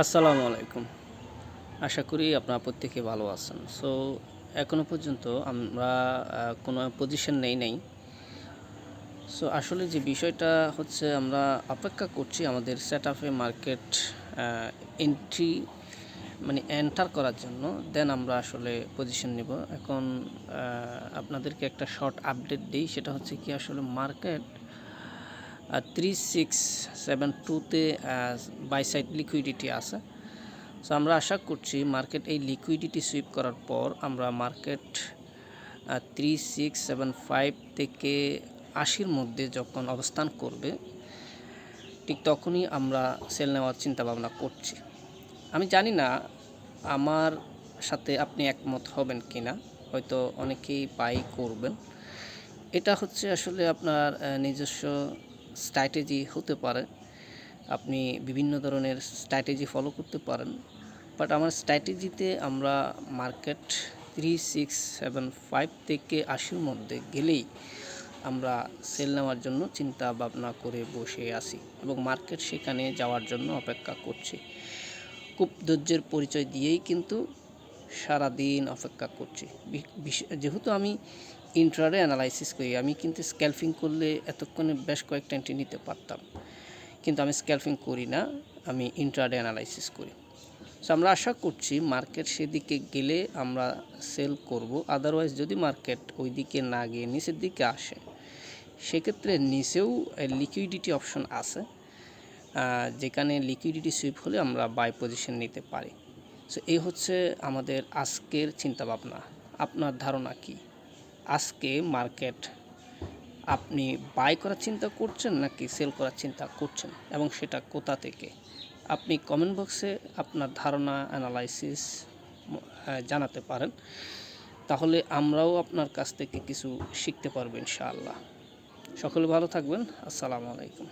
আসসালামু আলাইকুম। আশা করি আপনারা প্রত্যেকে ভালো আছেন। সো এখনো পর্যন্ত আমরা কোনো পজিশন নেই নাই। সো আসলে যে বিষয়টা হচ্ছে আমরা অপেক্ষা করছি আমাদের সেটআপে মার্কেট এন্ট্রি মানে এন্টার করার জন্য। দেন আমরা আসলে পজিশন নেব। এখন আপনাদেরকে একটা শর্ট আপডেট দিই, সেটা হচ্ছে কি আসলে মার্কেট 3672-তে বাই সাইড লিকুইডিটি আছে। সো আমরা আশা করছি মার্কেট এই লিকুইডিটি সুইপ করার পর আমরা মার্কেট 3675 থেকে 80-র মধ্যে যখন অবস্থান করবে, ঠিক তখনই আমরা সেল নেওয়ার চিন্তা ভাবনা করছি। আমি জানি না আমার সাথে আপনি একমত হবেন কি না, হয়তো অনেকেই বাই করবেন। এটা হচ্ছে আসলে আপনার নিজস্ব স্ট্র্যাটেজি হতে পারে, আপনি বিভিন্ন ধরনের স্ট্র্যাটেজি ফলো করতে পারেন। বাট আমার স্ট্র্যাটেজিতে আমরা মার্কেট 3675 থেকে 80-র মধ্যে গেলেই আমরা সেল নেওয়ার জন্য চিন্তা ভাবনা করে বসে আছি এবং মার্কেট সেখানে যাওয়ার জন্য অপেক্ষা করছি। খুব ধৈর্যের পরিচয় দিয়েই কিন্তু সারাদিন অপেক্ষা করছি। যেহেতু আমি ইন্ট্রাডে অ্যানালাইসিস করি, আমি কিন্তু স্ক্যালপিং করলে এতক্ষণে বেশ কয়েকটা এন্ট্রি নিতে পারতাম, কিন্তু আমি স্ক্যালপিং করি না, আমি ইন্ট্রাডে অ্যানালাইসিস করি। সো আমরা আশা করছি মার্কেট সেদিকে গেলে আমরা সেল করব। আদারওয়াইজ যদি মার্কেট ওই দিকে না গিয়ে নিচের দিকে আসে, সেক্ষেত্রে নিচেও লিকুইডিটি অপশন আছে, যেখানে লিকুইডিটি সুইপ হলে আমরা বাই পজিশন নিতে পারি। সো এই হচ্ছে আমাদের আজকের চিন্তাভাবনা। আপনার ধারণা কি? আজকে মার্কেট আপনি বাই করার চিন্তা করছেন নাকি সেল করার চিন্তা করছেন, এবং সেটা কোথা থেকে? আপনি কমেন্ট বক্সে আপনার ধারণা অ্যানালাইসিস জানাতে পারেন, তাহলে আমরাও আপনার কাছ থেকে কিছু শিখতে পারবো ইনশাআল্লাহ। সকলে ভালো থাকবেন। আসসালামু আলাইকুম।